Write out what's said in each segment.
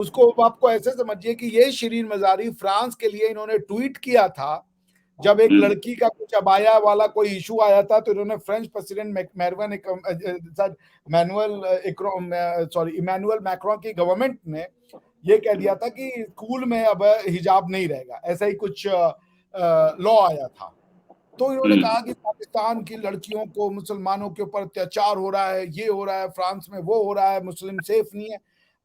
उसको आपको ऐसे समझिए कि ये शिरीन मजारी फ्रांस के लिए इन्होंने ट्वीट किया था जब एक लड़की का कुछ अबाया वाला कोई इशू आया था, तो इन्होंने फ्रेंच प्रेसिडेंट इमैनुअल मैक्रोन की गवर्नमेंट ने ये कह दिया था कि स्कूल में अब हिजाब नहीं रहेगा, ऐसा ही कुछ लॉ आया था। तो इन्होंने कहा कि पाकिस्तान की लड़कियों को, मुसलमानों के ऊपर अत्याचार हो रहा है, ये हो रहा है, फ्रांस में वो हो रहा है, मुस्लिम सेफ नहीं है।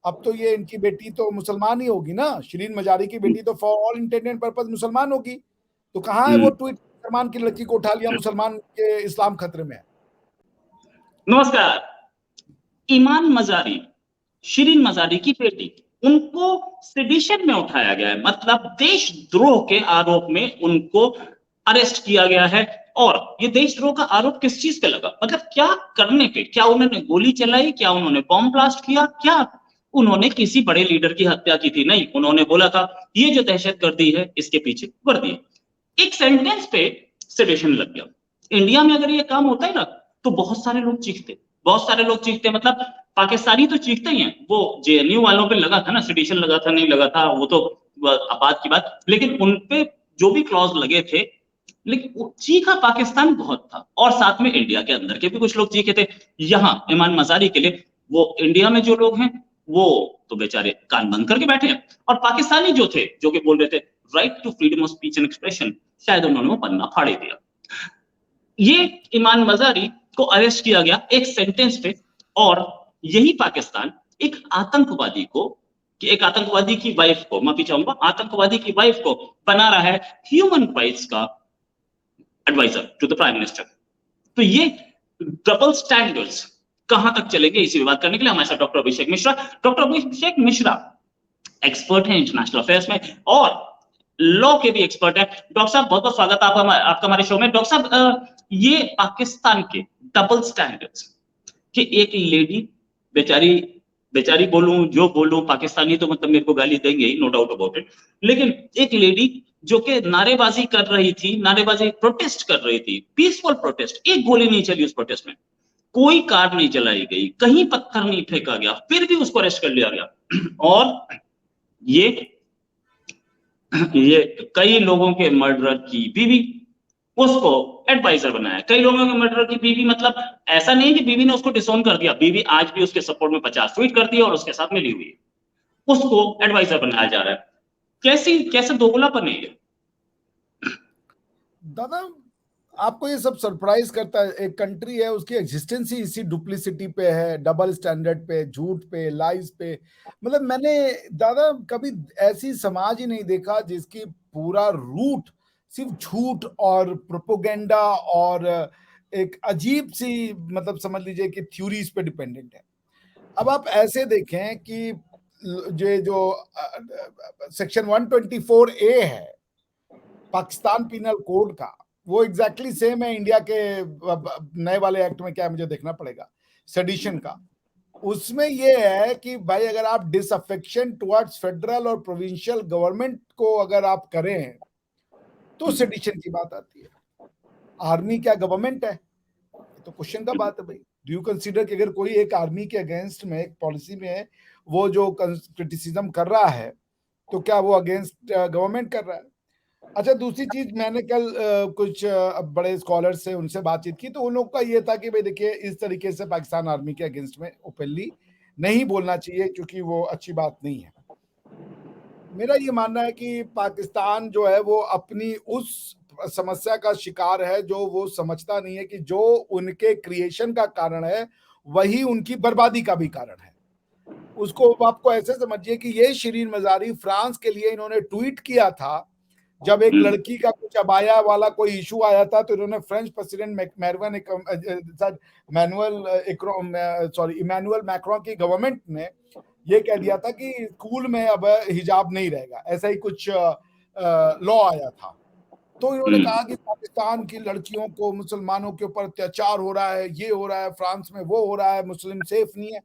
अब तो ये इनकी बेटी तो मुसलमान ही होगी ना, शिरीन मजारी की बेटी तो for all intent and purpose मुसलमान होगी। तो कहाँ है वो ट्वीट, मुसलमान की लड़की को उठा लिया, मुसलमान के इस्लाम खतरे में है। नमस्कार। ईमान मजारी, शिरीन मजारी की बेटी, उनको सेडिशन में उठाया गया है, मतलब देशद्रोह के आरोप में उनको अरेस्ट किया गया है। और ये देशद्रोह का आरोप किस चीज पे लगा, मतलब क्या करने पे? क्या उन्होंने गोली चलाई, क्या उन्होंने बॉम्ब ब्लास्ट किया, क्या उन्होंने किसी बड़े लीडर की हत्या की थी? नहीं, उन्होंने बोला था ये जो दहशतगर्दी है इसके पीछे वर्दी है। एक सेंटेंस पे सेडिशन लग गया। इंडिया में अगर ये काम होता है ना तो बहुत सारे लोग चीखते, बहुत सारे लोग चीखते, मतलब पाकिस्तानी तो चीखते ही हैं। वो जेएनयू वालों पे लगा था ना, सेडिशन लगा था, नहीं लगा था वो तो बात की बात, लेकिन उनपे जो भी क्लॉज लगे थे, लेकिन चीखा पाकिस्तान बहुत था, और साथ में इंडिया के अंदर के भी कुछ लोग चीखे थे। यहां ईमान मजारी के लिए वो इंडिया में जो लोग हैं वो तो बेचारे कान बंद करके बैठे हैं, और पाकिस्तानी जो थे, जो कि बोल रहे थे right to freedom of speech and expression, शायद उन्होंने वो पन्ना फाड़ दिया। ये ईमान मजारी को अरेस्ट किया गया एक सेंटेंस पे, और यही पाकिस्तान एक आतंकवादी को, कि एक आतंकवादी की वाइफ को, माफी चाहूंगा, आतंकवादी की वाइफ को बना रहा है ह्यूमन राइट्स का adviser to the prime minister. तो ये डबल स्टैंडर्ड्स कहां तक चलेंगे, इसी बात करने के लिए हमारे साथ doctor Abhishek Mishra. Doctor Abhishek Mishra expert है इंटरनेशनल अफेयर्स में और लॉ के भी एक्सपर्ट है। डॉक्टर साहब बहुत बहुत स्वागत है आपका हमारे शो में। डॉक्टर साहब, ये पाकिस्तान के डबल स्टैंडर्ड्स कि एक लेडी, बेचारी, बेचारी बोलूं जो बोलूं, पाकिस्तानी तो मतलब मेरे को गाली देंगे ही, नो डाउट अबाउट इट, लेकिन एक लेडी जो कि नारेबाजी कर रही थी, नारेबाजी प्रोटेस्ट कर रही थी, पीसफुल प्रोटेस्ट, एक गोली नहीं चली उस प्रोटेस्ट में, कोई कार नहीं चलाई गई, कहीं पत्थर नहीं फेंका गया, फिर भी उसको अरेस्ट कर लिया गया। और ये कई लोगों के मर्डर की बीवी, उसको एडवाइजर बनाया। कई लोगों के मर्डर की बीवी, मतलब ऐसा नहीं कि बीवी ने उसको डिसोन कर दिया, बीवी आज भी उसके सपोर्ट में 50 ट्वीट करती है और उसके साथ मिली हुई है, उसको एडवाइजर बनाया जा रहा है। कैसे दोगलापन है ये? दादा, आपको ये सब सरप्राइज करता है? एक कंट्री है, उसकी एग्जिस्टेंस ही इसी डुप्लिसिटी पे है, डबल स्टैंडर्ड पे, झूठ पे, लाइज पे। मतलब मैंने दादा कभी ऐसी समाज ही नहीं देखा जिसकी पूरा रूट सिर्फ झूठ और प्रोपोगेंडा और एक अजीब सी, मतलब समझ लीजिए कि थ्योरीज पे डिपेंडेंट है। अब आप ऐसे देखें कि जो सेक्शन 124A है पाकिस्तान पिनल कोड का, वो एग्जैक्टली सेम है इंडिया के नए वाले एक्ट में। क्या है, मुझे देखना पड़ेगा, सेडिशन का। उसमें ये है कि भाई अगर आप डिसअफेक्शन टुवर्ड्स फेडरल और प्रोविंशियल गवर्नमेंट को अगर आप करें तो सेडिशन की बात आती है। आर्मी क्या गवर्नमेंट है? ये तो क्वेश्चन का बात है भाई। डू यू कंसीडर कि अगर कोई एक आर्मी के अगेंस्ट में, एक पॉलिसी में वो जो क्रिटिसिज्म कर रहा है, तो क्या वो अगेंस्ट गवर्नमेंट कर रहा है? अच्छा, दूसरी चीज, मैंने कल कुछ बड़े स्कॉलर से उनसे बातचीत की, तो उन लोगों का ये था कि भाई देखिए, इस तरीके से पाकिस्तान आर्मी के अगेंस्ट में ओपनली नहीं बोलना चाहिए क्योंकि वो अच्छी बात नहीं है। मेरा ये मानना है कि पाकिस्तान जो है वो अपनी उस समस्या का शिकार है जो वो समझता नहीं है कि जो उनके क्रिएशन का कारण है वही उनकी बर्बादी का भी कारण है। उसको आपको ऐसे समझिए कि ये शिरीन मजारी फ्रांस के लिए इन्होंने ट्वीट किया था जब एक लड़की का कुछ अबाया वाला कोई इशू आया था, तो इन्होंने फ्रेंच प्रेसिडेंट इमैनुअल मैक्रोन की गवर्नमेंट ने ये कह दिया था कि स्कूल में अब हिजाब नहीं रहेगा, ऐसा ही कुछ लॉ आया था। तो इन्होंने कहा कि पाकिस्तान की लड़कियों को, मुसलमानों के ऊपर अत्याचार हो रहा है, ये हो रहा है, फ्रांस में वो हो रहा है, मुस्लिम सेफ नहीं है।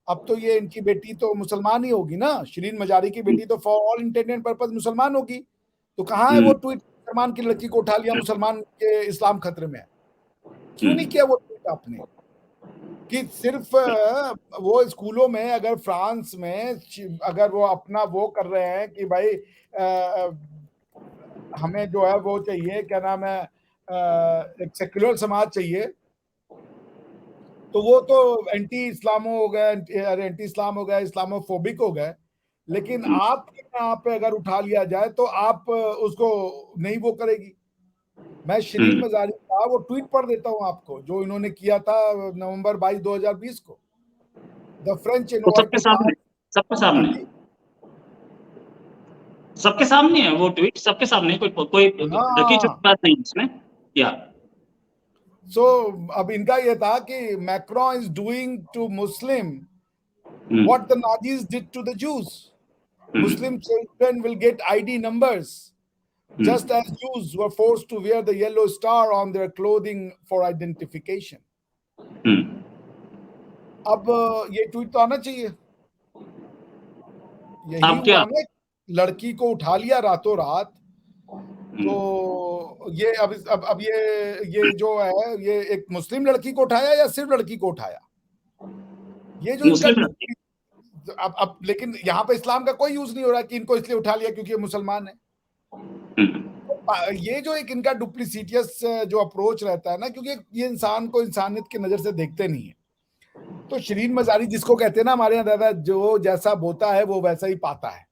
अब तो ये इनकी बेटी तो मुसलमान ही होगी ना, शिरीन मजारी की बेटी तो for all intent and purpose मुसलमान होगी। तो कहाँ है वो ट्वीट, मुसलमान की लड़की को उठा लिया, मुसलमान के इस्लाम खतरे में है? क्यों नहीं किया वो ट्वीट आपने? कि सिर्फ वो स्कूलों में अगर फ्रांस में अगर वो अपना वो कर रहे हैं कि भाई हमें जो है वो चाहिए, क्या नाम है, एक सेक्युलर समाज चाहिए, तो वो तो एंटी इस्लामो हो गए, एंटी इस्लाम हो गए, इस्लामोफोबिक हो गए। लेकिन आपके यहाँ पे अगर उठा लिया जाए तो आप उसको नहीं वो करेगी। मैं शिरीन मजारी का वो ट्वीट पढ़ देता हूँ आपको, जो इन्होंने किया था नवंबर 22 2020 को। द फ्रेंच तो इन्वाइट सबके टू सामने, सबके हाँ सामने, जी, सबके सामने है वो ट्वीट, सबके सामने, कोई ढकी हाँ। छुपी बात नहीं इसमें। या सो अब इनका ये था कि Macron is doing to Muslim what the Nazis did to the Jews. Muslim children will get ID numbers, just as Jews were forced to wear the yellow star on their clothing for identification. अब ये tweet तो आना चाहिए। यही अब क्या? हुआ ना, लड़की को उठा लिया रातों रात। तो ये अब ये जो है, ये एक मुस्लिम लड़की को उठाया या सिर्फ लड़की को उठाया? ये जो इनका मुस्लिम लड़की। अब लेकिन यहाँ पे इस्लाम का कोई यूज नहीं हो रहा कि इनको इसलिए उठा लिया क्योंकि ये मुसलमान है। ये जो एक इनका डुप्लीसिटियस जो अप्रोच रहता है ना, क्योंकि ये इंसान को इंसानियत की नजर से देखते नहीं है। तो शिरीन मजारी जिसको कहते हैं ना हमारे यहाँ दादा, जो जैसा बोता है वो वैसा ही पाता है।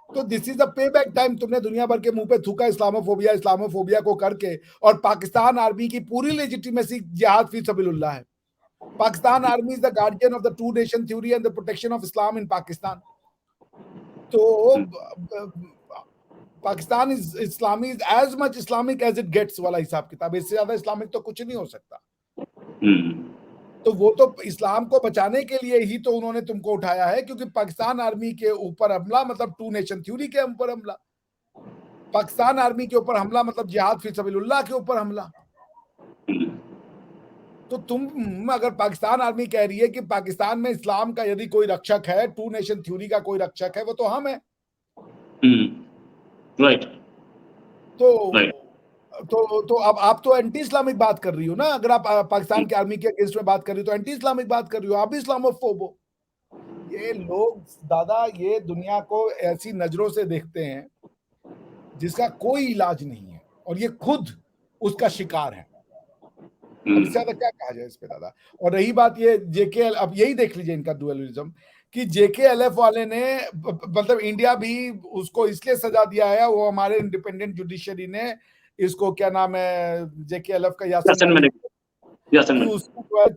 तो this is the pay back time. तुमने दुनिया भर के मुंह पे थूका इस्लामोफोबिया इस्लामोफोबिया को करके, और पाकिस्तान आर्मी की पूरी लेजिटिमेसी जिहाद फी सबीलुल्लाह है। Pakistan army is the guardian of the two nation theory and the protection of Islam in Pakistan. तो पाकिस्तान इज इस्लामी is as much Islamic as it gets वाला हिसाब किताब। इससे ज्यादा इस्लामिक तो कुछ नहीं हो सकता। तो वो तो इस्लाम को बचाने के लिए ही तो उन्होंने तुमको उठाया है, क्योंकि पाकिस्तान आर्मी के ऊपर हमला मतलब टू नेशन थ्योरी के ऊपर हमला। पाकिस्तान आर्मी के ऊपर हमला मतलब जिहाद फी सबीलुल्लाह के ऊपर हमला। तो तुम अगर पाकिस्तान आर्मी कह रही है कि पाकिस्तान में इस्लाम का यदि कोई रक्षक है, टू नेशन थ्योरी का कोई रक्षक है, वो तो हम है। राइट। तो अब आप तो एंटी इस्लामिक बात कर रही हो ना। अगर आप पाकिस्तान की आर्मी के अगेंस्ट में बात कर रही हो तो एंटी इस्लामिक बात कर रही हो, आप भी इस्लामोफोब हो। ये लोग दादा ये दुनिया को ऐसी नजरों से देखते हैं जिसका कोई इलाज नहीं है, और ये खुद उसका शिकार है। अब इससे ज्यादा क्या कहा जाए इस पे दादा। और रही बात ये जेके, अब यही देख लीजिए इनका डुअलिज्म, कि जेकेएलएफ वाले ने मतलब इंडिया भी उसको इसलिए सजा दिया है, वो हमारे इंडिपेंडेंट जुडिशरी ने इसको क्या नाम है जेकेएलएफ का यासिन मलिक कि उसको जो है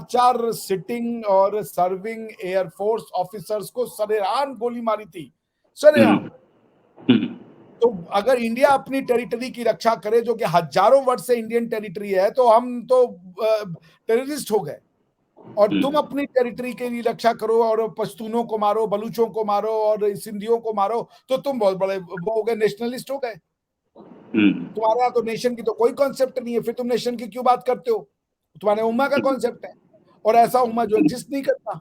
4 सिटिंग और सर्विंग एयरफोर्स ऑफिसर्स को सरेआम गोली मारी थी, सरेआम। तो अगर इंडिया अपनी टेरिटरी की रक्षा करे, जो कि हजारों वर्ष से इंडियन टेरिटरी है, तो हम तो टेररिस्ट हो गए। और तुम अपनी टेरिटरी के लिए रक्षा करो और पश्तूनों को मारो, बलूचों को मारो और सिंधियों को मारो, तो तुम बहुत बड़े वो हो गए, नेशनलिस्ट हो गए। तुम्हारे यहाँ तो नेशन की तो कोई कॉन्सेप्ट नहीं है, फिर तुम नेशन की क्यों बात करते हो? तुम्हारे उम्मा का कॉन्सेप्ट है, और ऐसा उम्मा जो एग्जिस्ट नहीं करता,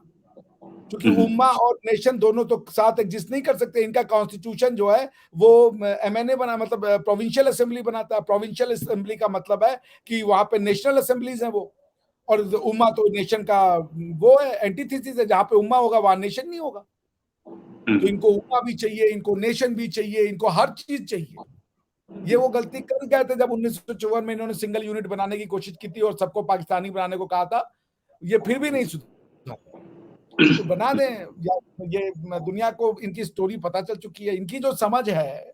क्योंकि उम्मा और नेशन दोनों तो साथ एग्जिस्ट नहीं कर सकते। इनका कॉन्स्टिट्यूशन जो है वो एमएनए बना, मतलब प्रोविंशियल असेंबली बनाता है। प्रोविंशियल असेंबली का मतलब है कि वहां पे नेशनल असेंबलीज हैं वो, और उम्मा तो नेशन का वो है, एंटीथेसिस है। जहां पे उम्मा होगा वहां नेशन नहीं होगा। तो इनको उम्मा भी चाहिए, इनको नेशन भी चाहिए, इनको हर चीज चाहिए। ये वो गलती कर गए थे जब 1954 में इन्होंने सिंगल यूनिट बनाने की कोशिश की थी और सबको पाकिस्तानी बनाने को कहा था। ये फिर भी नहीं सुधरा। तो बना दें, या ये दुनिया को इनकी स्टोरी पता चल चुकी है। इनकी जो समझ है,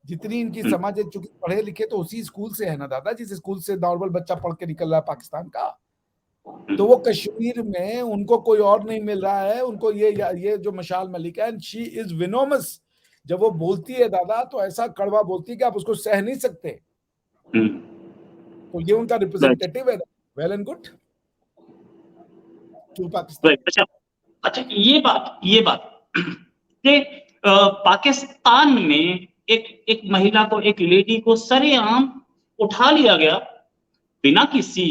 जितनी इनकी समझ है, चूंकि पढ़े लिखे तो उसी स्कूल से है ना दादा, जिस स्कूल से नॉर्मल बच्चा पढ़ के निकल रहा है पाकिस्तान का। तो वो कश्मीर में उनको कोई और नहीं मिल रहा है, उनको ये जो मशाल मलिक है, शी इज विनोमस। जब वो बोलती है दादा तो ऐसा कड़वा बोलती है कि आप उसको सह नहीं सकते। तो ये उनका रिप्रेजेंटेटिव है। Well and good to Pakistan. अच्छा ये बात कि पाकिस्तान में एक महिला को, एक लेडी को सरेआम उठा लिया गया बिना किसी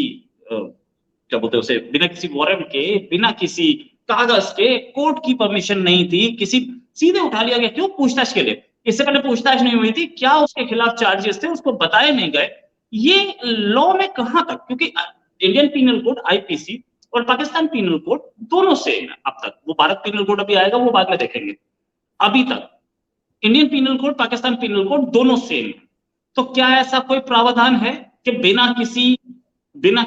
क्या बोलते हैं उसे, बिना किसी वारंट के, बिना किसी कागज के, कोर्ट की परमिशन नहीं थी, किसी सीधे उठा लिया गया। क्यों? पूछताछ के लिए। इससे पहले पूछताछ नहीं हुई थी, क्या उसके खिलाफ चार्जेस थे उसको बताए नहीं गए। ये लॉ में कहां तक, क्योंकि इंडियन पीनल कोड आईपीसी और पाकिस्तान पीनल कोड दोनों सेम है अब तक। वो भारत पीनल कोड अभी आएगा, वो बाद में देखेंगे। अभी तक Indian penal code, Pakistan penal code दोनों सेम है। तो क्या ऐसा कोई प्रावधान है कि बिना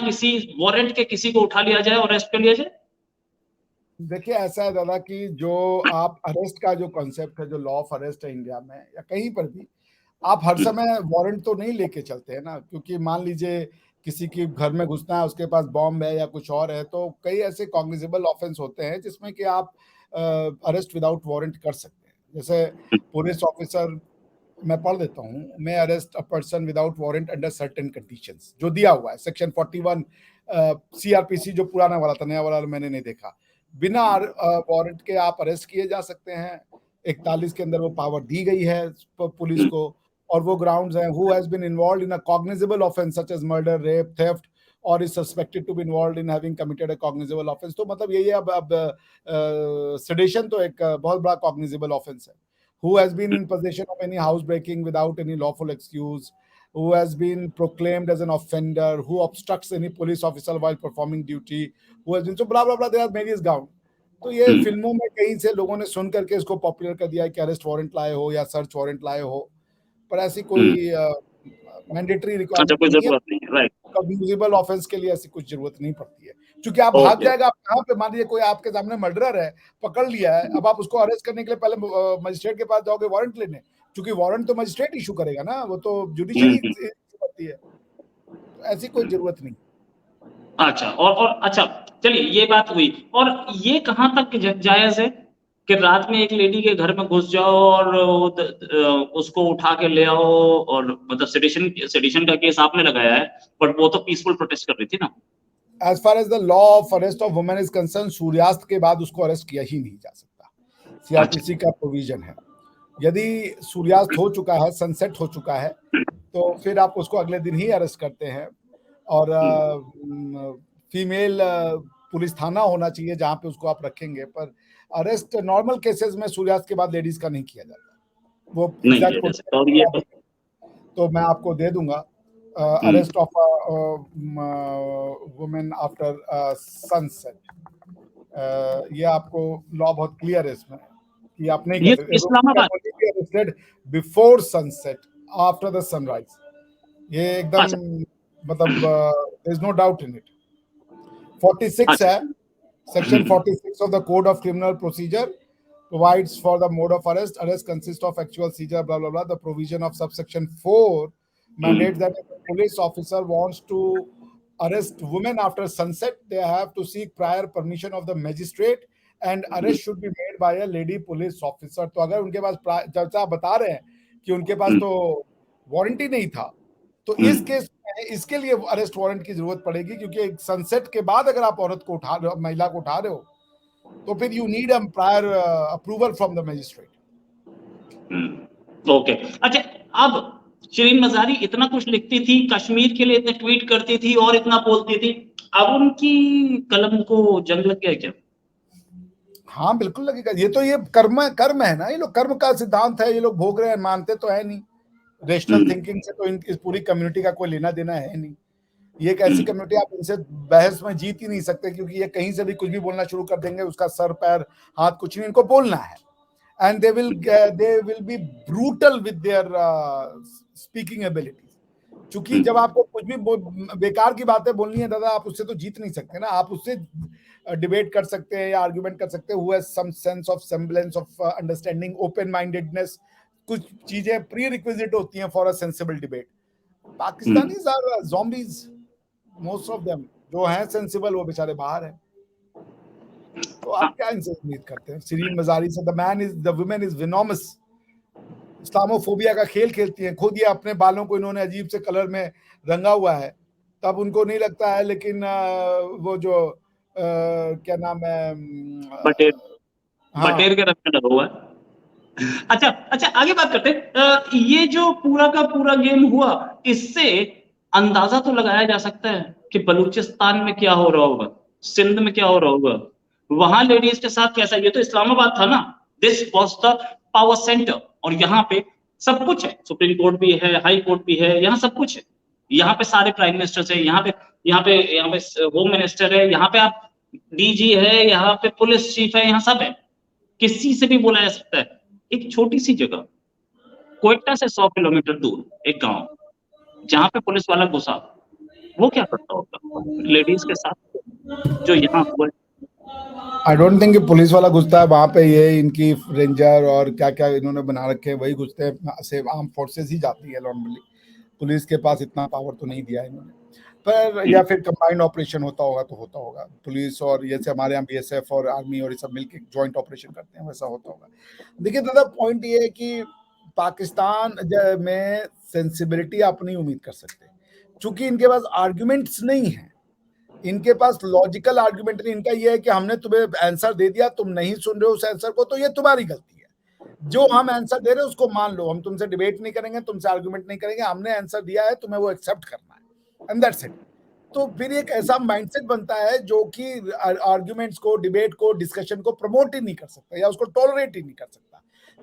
किसी वारंट के किसी को उठा लिया जाए और अरेस्ट कर लिया जाए? देखिए ऐसा है दादा कि जो आप अरेस्ट का जो कॉन्सेप्ट है, जो लॉ ऑफ अरेस्ट है इंडिया में या कहीं पर भी, आप हर समय वारंट तो नहीं लेके चलते हैं ना, क्योंकि मान लीजिए किसी के घर में घुसना है, उसके पास बॉम्ब है या कुछ और है, तो कई ऐसे कॉग्निजेबल ऑफेंस होते हैं जिसमें कि आप अरेस्ट विदाउट वारंट कर सकते हैं। जैसे पुलिस ऑफिसर, मैं पढ़ देता हूँ, may arrest a person without warrant under certain conditions, जो दिया हुआ है सेक्शन 41 सीआरपीसी, जो पुराना वाला था, नया वाला मैंने नहीं देखा। बिना वारंट के आप अरेस्ट किए जा सकते हैं। 41 के अंदर वो पावर दी गई है पुलिस को, और वो ग्राउंड्स हैं, who has been involved in a cognizable offence such as murder, rape, theft और is suspected to be involved in having committed a cognizable offence. तो मतलब यही है, अब सेडेशन तो एक बहुत बड़ा कॉग्निजेबल ऑफेंस है। Who has been in possession of any house breaking without any lawful excuse, who has been proclaimed as an offender, who obstructs any police officer while performing duty, who has been, so blah blah blah, there are various grounds. तो ये फिल्मों में कहीं से लोगों ने सुन करके इसको पॉपुलर कर दिया है कि अरेस्ट वारंट लाए हो या सर्च वारंट लाए हो, पर ऐसी कोई मैंडेटरी रिक्वायरमेंट नहीं है। राइट, कम्युनिकेबल ऑफेंस के लिए ऐसी कुछ जरूरत नहीं पड़ती है, क्योंकि आप भाग जाएगा। आप कहाँ पे, मान लीजिए कोई आपके सामने मर्डरर है, पकड़ लिया है, अब आप उसको अरेस्ट करने के लिए पहले मजिस्ट्रेट के पास जाओगे वारंट लेने, क्योंकि वारंट तो मजिस्ट्रेट इशू करेगा ना, वो तो जुडिशरी करती है, तो ऐसी कोई जरूरत नहीं। अच्छा, और अच्छा चलिए, ये बात हुई। और ये कहाँ तक जायज है कि रात में एक लेडी के घर में घुस जाओ और उसको उठा के ले आओ, और मतलब सेडिशन का केस आपने लगाया है, बट वो तो पीसफुल प्रोटेस्ट कर रही थी ना। As far as the law of arrest of women is concerned, सूर्यास्त के बाद उसको अरेस्ट किया ही नहीं जा सकता, सीआरपीसी का प्रोविजन है। यदि सूर्यास्त हो चुका है, सनसेट हो चुका है, तो फिर आप उसको अगले दिन ही अरेस्ट करते हैं। और फीमेल पुलिस थाना होना चाहिए जहां पे उसको आप रखेंगे, पर अरेस्ट नॉर्मल केसेस में सूर्यास्त के बाद लेडीज का नहीं किया जाता। वो एग्जैक्ट तो मैं आपको दे दूंगा, arrest of women after sunset, ये आपको लॉ बहुत क्लियर है इसमें कि आप नहीं कर सकते। Islamabad before sunset, after the sunrise, ये एकदम मतलब there is no doubt in it. 46 है, section 46 of the Code of Criminal Procedure provides for the mode of arrest. Arrest consists of actual seizure, blah blah blah. The provision of subsection 4 mandates that if a police officer wants to arrest women after sunset, they have to seek prior permission of the magistrate, and arrest should be made by a lady police officer. तो अगर उनके पास, जब आप बता रहे हैं कि उनके पास तो वारंटी नहीं था, तो इस केस में इसके लिए अरेस्ट वारंट की जरूरत पड़ेगी, क्योंकि सनसेट के बाद अगर आप औरत को उठा रहे हो, महिला को उठा रहे हो, तो फिर you need a prior approval from the magistrate. Okay, अच्छा, अब शिरीन मजारी इतना कुछ लिखती थी, कश्मीर के लिए इतने ट्वीट करती थी और इतना बोलती थी, अब उनकी कलम को जंग लग गया क्या? हाँ बिल्कुल लगेगा, ये तो ये कर्म है ना, ये लोग कर्म का सिद्धांत है, ये लोग भोग रहे हैं, मानते तो है नहीं। रेशनल थिंकिंग से तो इस पूरी कम्युनिटी का कोई लेना देना है नहीं। ये एक ऐसी कम्युनिटी, आप इनसे बहस में जीत ही नहीं सकते, क्योंकि ये कहीं से भी कुछ भी बोलना शुरू कर देंगे, उसका सर पैर हाथ कुछ नहीं, इनको बोलना है। And they will be brutal with their speaking abilities. क्योंकि जब आपको कुछ भी बेकार की बातें बोलनी है दादा, आप उससे तो जीत नहीं सकते ना। आप उससे डिबेट कर सकते हैं या आर्ग्यूमेंट कर सकते हैं, who has some sense of semblance of understanding, open mindedness, कुछ चीजें प्री रिक्विजिट होती हैं for a sensible debate. Pakistanis are zombies, most of them. जो हैं सेंसिबल वो बेचारे बाहर हैं। तो आप क्या इनसे उम्मीद करते हैं? शिरीन मजारी से द वुमेन इज विनोमस, इस्लामोफोबिया का खेल खेलती हैं। खुद ये अपने बालों को इन्होंने अजीब से कलर में रंगा हुआ है, तब उनको नहीं लगता है, लेकिन वो जो क्या नाम है, बटेर के रंग में लगा हुआ है। अच्छा, आगे बात करते हैं। ये जो पूरा का पूरा गेम हुआ, इससे अंदाजा तो लगाया जा सकता है कि बलूचिस्तान में क्या हो रहा होगा, सिंध में क्या हो रहा होगा, वहां लेडीज के साथ कैसा। ये तो इस्लामाबाद था ना, this was the power centre, और यहाँ पे सब कुछ है, सुप्रीम कोर्ट भी है, हाई कोर्ट भी है, यहाँ सब कुछ है। यहाँ पे सारे प्राइम मिनिस्टर्स है, यहाँ पे होम मिनिस्टर है, यहाँ पे आप डीजी है, यहाँ पे पुलिस चीफ है, यहाँ सब है, किसी से भी बोला जा सकता है। एक छोटी सी जगह, क्वेटा से 100 किलोमीटर दूर एक गांव, जहाँ पे पुलिस वाला घुसा, वो क्या करता होगा लेडीज के साथ, जो यहाँ हुआ है? आई डोंट थिंक कि पुलिस वाला घुसता है वहां पे, ये इनकी रेंजर और क्या क्या इन्होंने बना रखे हैं वही घुसते हैं, से आर्म फोर्सेस ही जाती है नॉर्मली, पुलिस के पास इतना पावर तो नहीं दिया इन्होंने। पर या फिर कंबाइंड ऑपरेशन होता होगा तो होता होगा, पुलिस और जैसे हमारे यहाँ बीएसएफ और आर्मी और ये सब मिलकर जॉइंट ऑपरेशन करते हैं वैसा होता होगा। देखिए दादा, पॉइंट ये है कि पाकिस्तान में सेंसिबिलिटी आप नहीं उम्मीद कर सकते, क्योंकि इनके पास आर्ग्यूमेंट्स नहीं है, इनके पास लॉजिकल आर्ग्यूमेंट नहीं। इनका ये है कि हमने तुम्हें आंसर दे दिया, तुम नहीं सुन रहे हो उस आंसर को, तो ये तुम्हारी गलती है, जो हम आंसर दे रहे हैं उसको मान लो, हम तुमसे डिबेट नहीं करेंगे, तुमसे आर्गुमेंट नहीं करेंगे, हमने आंसर दिया है, तुम्हें वो एक्सेप्ट करना है, एंड दैट्स इट। तो फिर एक ऐसा माइंडसेट बनता है जो कि आर्ग्यूमेंट्स को, डिबेट को, डिस्कशन को प्रमोट ही नहीं कर सकता या उसको टॉलरेट ही नहीं कर सकता।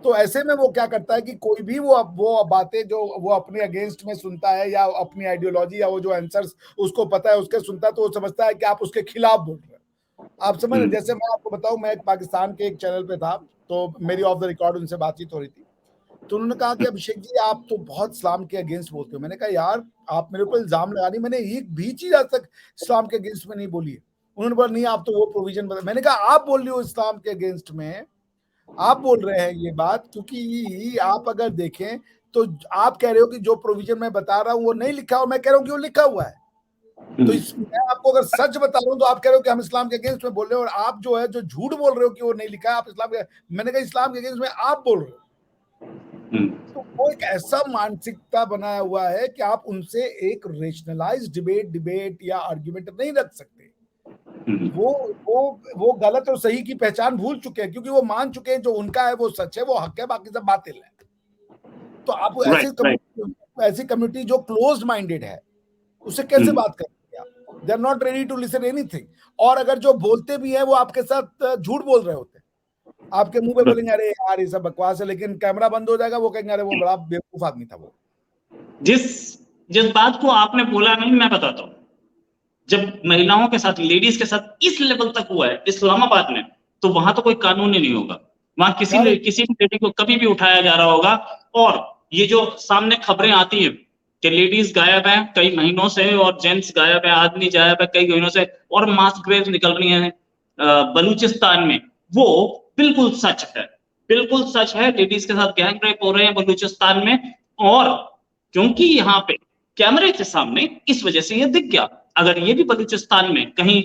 तो ऐसे में वो क्या करता है कि कोई भी वो बातें जो वो अपने अगेंस्ट में सुनता है या अपनी आइडियोलॉजी या वो जो आंसर्स उसको पता है उसके सुनता है, तो वो समझता है कि आप उसके खिलाफ बोल रहे हो। आप समझ रहे, जैसे मैं आपको बताऊं, मैं एक पाकिस्तान के एक चैनल पे था, तो मेरी ऑफ द रिकॉर्ड उनसे बातचीत हो रही थी, तो उन्होंने कहा कि अभिषेक जी आप तो बहुत इस्लाम के अगेंस्ट बोलते हो। मैंने कहा यार आप मेरे ऊपर इल्जाम लगा नहीं, मैंने एक भी चीज आज तक इस्लाम के अगेंस्ट में नहीं बोली है। उन्होंने बोला नहीं आप तो वो प्रोविजन बता। मैंने कहा आप बोल रहे हो इस्लाम के अगेंस्ट में, आप बोल रहे हैं ये बात, क्योंकि आप अगर देखें तो आप कह रहे हो कि जो प्रोविजन मैं बता रहा हूं वो नहीं लिखा, और मैं कह रहा हूं कि वो लिखा हुआ है। तो मैं आपको अगर सच बता रहा हूं तो आप कह रहे हो कि हम इस्लाम के अगेंस्ट में बोल रहे हो, और आप जो है जो झूठ बोल रहे हो कि वो नहीं लिखा है, आप इस्लाम के, मैंने कहा इस्लाम के अगेंस्ट में आप बोल रहे हो। तो वो एक ऐसा मानसिकता बनाया हुआ है कि आप उनसे एक रेशनलाइज डिबेट या आर्ग्यूमेंट नहीं रख सकते। वो गलत और सही की पहचान भूल चुके हैं, क्योंकि वो मान चुके हैं जो उनका है वो सच है, वो हक है, बाकी सब बातिल है। तो आप ऐसी कम्युनिटी जो क्लोज माइंडेड है उससे कैसे बात करेंगे आप? They are not ready to listen anything. और अगर जो बोलते भी हैं वो आपके साथ झूठ बोल रहे होते हैं, आपके मुंह पे बोलेंगे अरे यार ये सब बकवास है, लेकिन कैमरा बंद हो जाएगा वो कहेंगे अरे वो बड़ा बेवकूफ आदमी था वो। जिस जिस बात को आपने बोला नहीं, मैं बताता हूँ। जब महिलाओं के साथ, लेडीज के साथ इस लेवल तक हुआ है इस्लामाबाद में, तो वहां तो कोई कानून ही नहीं होगा। वहां किसी भी लेडी को कभी भी उठाया जा रहा होगा। और ये जो सामने खबरें आती है कि लेडीज गायब है कई महीनों से, और जेंट्स गायब है, आदमी गायब है कई महीनों से, और मास ग्रेव निकल रही है बलूचिस्तान में, वो बिल्कुल सच है, बिल्कुल सच है। लेडीज के साथ गैंग रेप हो रहे हैं बलूचिस्तान में, और क्योंकि यहाँ पे कैमरे के सामने, इस वजह से ये दिख गया। अगर ये भी बलूचिस्तान में कहीं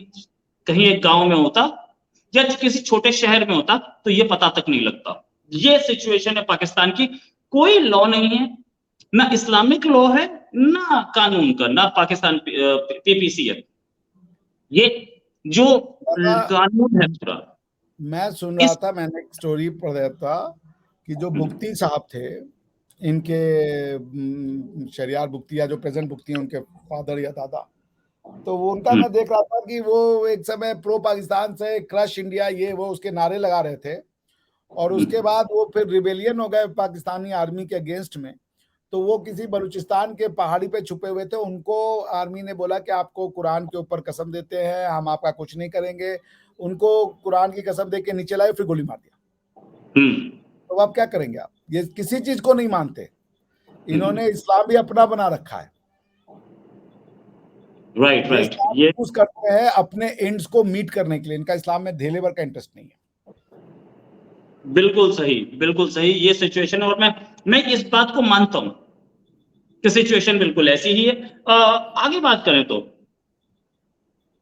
कहीं एक गांव में होता या किसी छोटे शहर में होता तो ये पता तक नहीं लगता। ये सिचुएशन है पाकिस्तान की। कोई लॉ नहीं है, ना इस्लामिक लॉ है, ना कानून का, ना पाकिस्तान पीपीसी है। ये जो कानून है पूरा। मैं सुन रहा था, मैंने एक स्टोरी पढ़ रहा था कि जो बुख्ती साहब थे, इनके शरियार बुख्ती या जो प्रेजेंट बुख्ती हैं उनके फादर या दादा, तो वो उनका मैं देख रहा था कि वो एक समय प्रो पाकिस्तान से क्रश इंडिया ये वो उसके नारे लगा रहे थे, और उसके बाद वो फिर रिबेलियन हो गए पाकिस्तानी आर्मी के अगेंस्ट में। तो वो किसी बलूचिस्तान के पहाड़ी पे छुपे हुए थे, उनको आर्मी ने बोला कि आपको कुरान के ऊपर कसम देते हैं, हम आपका कुछ नहीं करेंगे। उनको कुरान की कसम दे के नीचे लाए, फिर गोली मार दिया। तो आप क्या करेंगे? आप ये किसी चीज को नहीं मानते, इन्होंने इस्लाम भी अपना बना रखा है। राइट ये यूज करते हैं अपने एंड्स को मीट करने के लिए, इनका इस्लाम में धेले भर का इंटरेस्ट नहीं है। बिल्कुल सही, बिल्कुल सही ये सिचुएशन है। और मैं इस बात को मानता हूं कि सिचुएशन बिल्कुल ऐसी ही है। आगे बात करें तो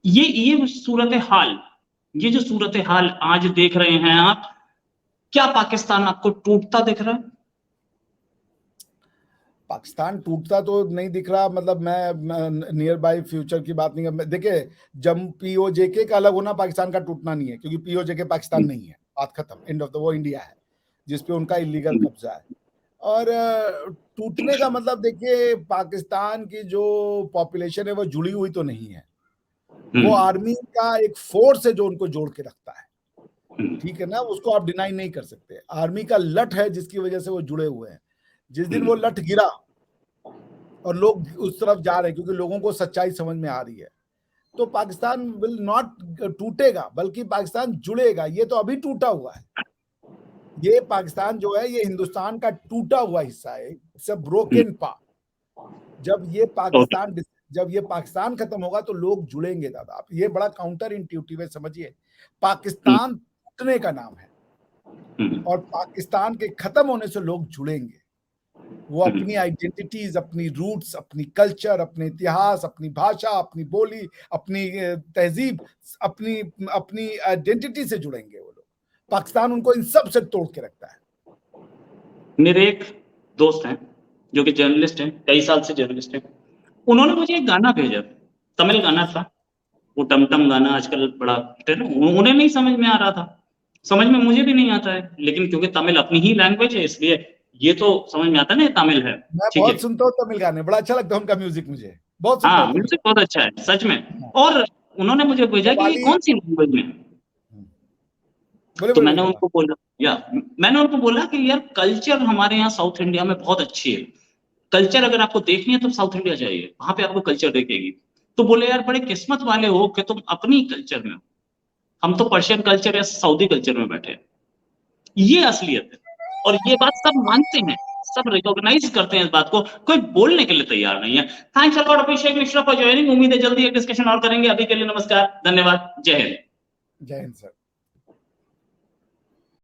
ये सूरत हाल, ये जो सूरत हाल आज देख रहे हैं आप, क्या पाकिस्तान आपको टूटता दिख रहा है? पाकिस्तान टूटता तो नहीं दिख रहा, मतलब मैं नियर बाय फ्यूचर की बात नहीं कर। देखिए, जब पीओजेके का अलग होना पाकिस्तान का टूटना नहीं है, क्योंकि पीओजेके पाकिस्तान नहीं है, बात खत्म, एंड ऑफ द, वो इंडिया है जिसपे उनका इलीगल कब्जा है। और टूटने का मतलब देखिए, पाकिस्तान की जो पॉपुलेशन है वो जुड़ी हुई तो नहीं है, वो आर्मी का एक फोर्स है जो उनको जोड़ के रखता है, ठीक है ना, उसको आप डिनाई नहीं कर सकते। आर्मी का लठ है जिसकी वजह से वो जुड़े हुए हैं। जिस दिन वो लठ गिरा और लोग उस तरफ जा रहे हैं, क्योंकि लोगों को सच्चाई समझ में आ रही है, तो पाकिस्तान विल नॉट टूटेगा, बल्कि पाकिस्तान जुड़ेगा। ये तो अभी टूटा हुआ है। ये पाकिस्तान जो है ये हिंदुस्तान का टूटा हुआ हिस्सा है, इट्स अ ब्रोकन पार्ट। जब ये पाकिस्तान खत्म होगा तो लोग जुड़ेंगे दादा। आप ये बड़ा काउंटर इंट्यूटिव है, समझिए। पाकिस्तान टूटने का नाम है और पाकिस्तान के खत्म होने से लोग जुड़ेंगे। वो अपनी आइडेंटिटीज, अपनी रूट्स, अपनी कल्चर, अपने इतिहास, अपनी भाषा, अपनी बोली, अपनी तहजीब, अपनी आइडेंटिटी से जुड़ेंगे वो लोग। पाकिस्तान उनको इन सब से तोड़ के रखता है। मेरे एक दोस्त हैं जो कि जर्नलिस्ट हैं, कई साल से जर्नलिस्ट हैं। उन्होंने मुझे एक गाना भेजा, तमिल गाना था, वो टमटम गाना आजकल बड़ा हिट है ना। उन्हें नहीं समझ में आ रहा था, समझ में मुझे भी नहीं आता है, लेकिन क्योंकि तमिल अपनी ही लैंग्वेज है इसलिए ये तो समझ में आता है ना, तमिल है। मैं ठीक है, बहुत सुनता हूँ तमिल गाने, बड़ा अच्छा लगता है उनका म्यूजिक, मुझे बहुत सुनता हाँ, हूँ तमिल। म्यूजिक बहुत अच्छा है सच में। और उन्होंने मुझे भेजा कि ये कव्वाली। कौन सी लैंग्वेज में, बोले तो बोले मैंने बोले उनको बोला, मैंने उनको बोला कि यार कल्चर हमारे यहाँ साउथ इंडिया में बहुत अच्छी है। कल्चर अगर आपको देखनी है तो साउथ इंडिया जाइए, वहां पे आपको कल्चर देखेगी। तो बोले यार बड़े किस्मत वाले हो कि तुम अपनी कल्चर में हो, हम तो पर्शियन कल्चर या सऊदी कल्चर में बैठे हैं। ये असलियत है और ये बात सब मानते हैं, सब रिकॉग्नाइज करते हैं इस बात को, कोई बोलने के लिए तैयार नहीं है। Thanks a lot Abhishek Mishra for joining. उम्मीद है जल्दी एक डिस्कशन और करेंगे। अभी के लिए नमस्कार, धन्यवाद, जय हिंद। जय हिंद सर।